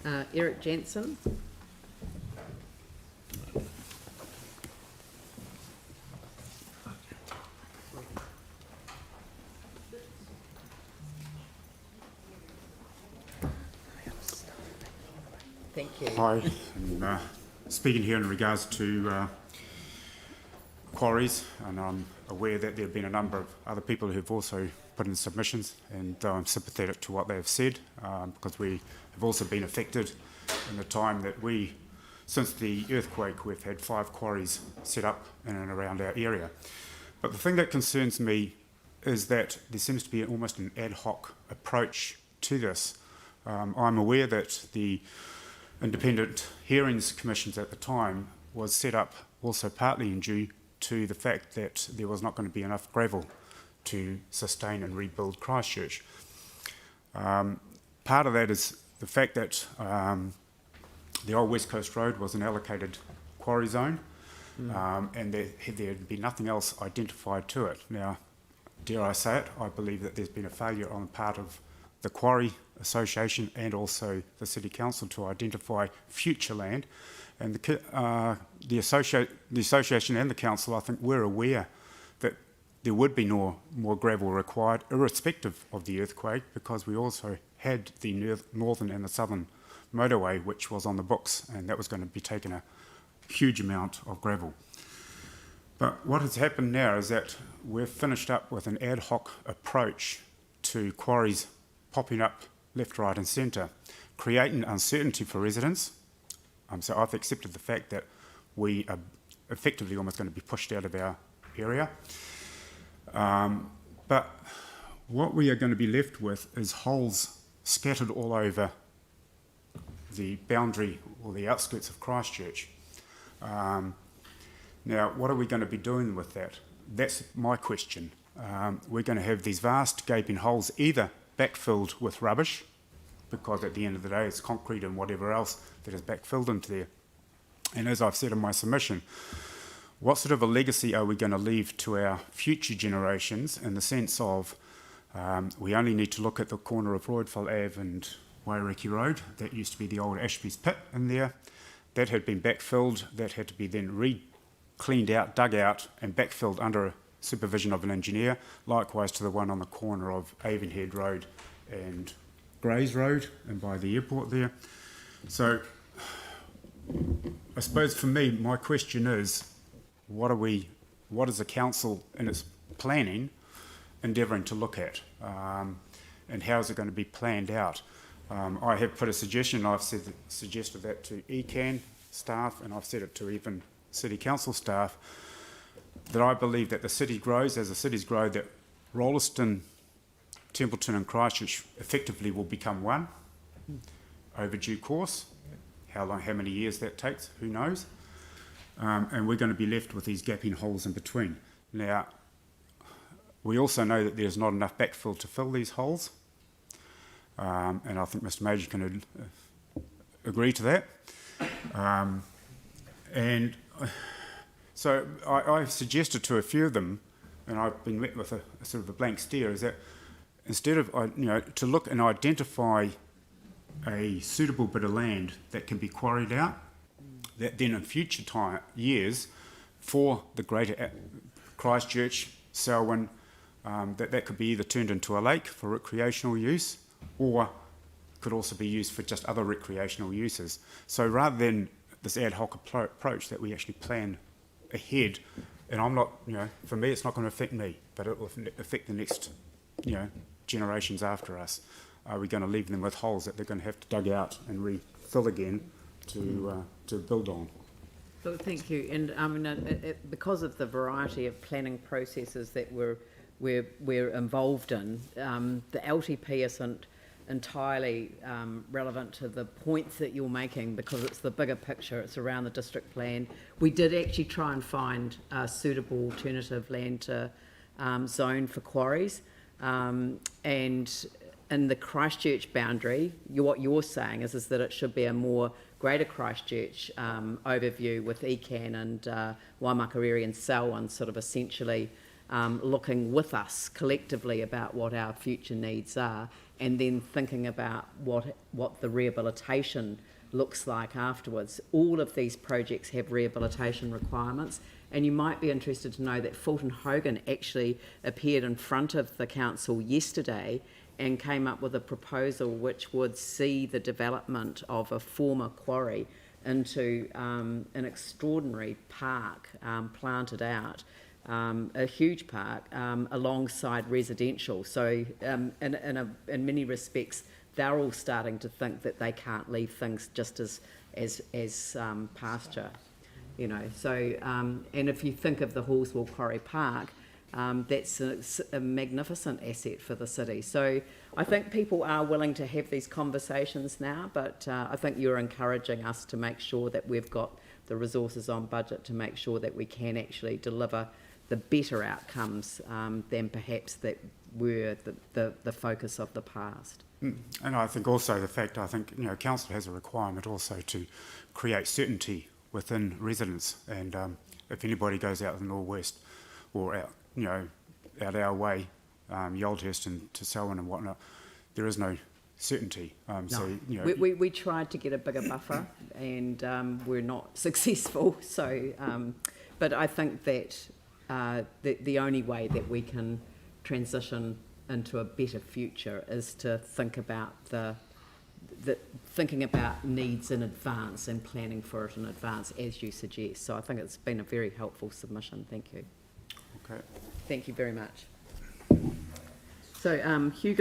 Eric Janssen. Thank you. Hi, I'm speaking here in regards to quarries, and I'm aware that there have been a number of other people who have also put in submissions, and I'm sympathetic to what they have said, because we have also been affected in the time that since the earthquake, we've had 5 quarries set up in and around our area. But the thing that concerns me is that there seems to be almost an ad hoc approach to this. I'm aware that the Independent Hearings Commissions at the time was set up also partly in due to the fact that there was not going to be enough gravel to sustain and rebuild Christchurch. Part of that is the fact that the old West Coast Road was an allocated quarry zone, and there had been nothing else identified to it. Now, dare I say it, I believe that there's been a failure on the part of the Quarry Association and also the City Council to identify future land. And the association and the council, I think, were aware that there would be more gravel required, irrespective of the earthquake, because we also had the northern and the southern motorway, which was on the books, and that was going to be taking a huge amount of gravel. But what has happened now is that we've finished up with an ad hoc approach to quarries popping up left, right and centre, creating uncertainty for residents. So I've accepted the fact that we are effectively almost going to be pushed out of our area. But what we are going to be left with is holes scattered all over the boundary or the outskirts of Christchurch. Now, what are we going to be doing with that? That's my question. We're going to have these vast gaping holes either backfilled with rubbish, because at the end of the day it's concrete and whatever else that is backfilled into there. And as I've said in my submission, what sort of a legacy are we going to leave to our future generations, in the sense of we only need to look at the corner of Royalfell Ave and Waireki Road. That used to be the old Ashby's pit in there. That had been backfilled. That had to be then cleaned out, dug out and backfilled under supervision of an engineer. Likewise to the one on the corner of Avonhead Road and Grays Road and by the airport there. So I suppose for me, my question is, what is the council in its planning endeavouring to look at, and how is it going to be planned out? I have put a suggestion. I've suggested that to ECAN staff, and I've said it to even City Council staff, that I believe that the city grows as the cities grow, that Rolleston, Templeton and Christchurch effectively will become one over due course. How many years that takes, who knows? And we're going to be left with these gaping holes in between. Now, we also know that there's not enough backfill to fill these holes, and I think Mr Major can agree to that. And so I've suggested to a few of them, and I've been met with a sort of a blank stare, is that instead of to look and identify a suitable bit of land that can be quarried out, that then in future years for the greater Christchurch, Selwyn, that could be either turned into a lake for recreational use, or could also be used for just other recreational uses. So rather than this ad hoc approach, that we actually plan ahead, and I'm not, for me it's not going to affect me, but it will affect the next, generations after us. Are we going to leave them with holes that they're going to have to dug out and refill again to build on? So thank you. And because of the variety of planning processes that we're involved in, the LTP isn't entirely relevant to the points that you're making, because it's the bigger picture. It's around the district plan. We did actually try and find suitable alternative land to zone for quarries, and in the Christchurch boundary, what you're saying is that it should be a more greater Christchurch overview with ECAN and Waimakariri and Selwyn sort of essentially looking with us collectively about what our future needs are, and then thinking about what the rehabilitation looks like afterwards. All of these projects have rehabilitation requirements, and you might be interested to know that Fulton Hogan actually appeared in front of the council yesterday and came up with a proposal which would see the development of a former quarry into an extraordinary park planted out, a huge park alongside residential. So in many respects, they're all starting to think that they can't leave things just as pasture, you know. So and if you think of the Hallswell Quarry Park, that's a magnificent asset for the city. So I think people are willing to have these conversations now, but I think you're encouraging us to make sure that we've got the resources on budget to make sure that we can actually deliver the better outcomes than perhaps that were the focus of the past. And I think also the fact, council has a requirement also to create certainty within residents, and if anybody goes out the northwest or out, out our way, Yoldhurst and to Selwyn and whatnot, there is no certainty. No. So we tried to get a bigger buffer, and we're not successful. So, but I think that the only way that we can transition into a better future is to think about thinking about needs in advance and planning for it in advance, as you suggest. So I think it's been a very helpful submission. Thank you. Okay. Thank you very much. So Hugo.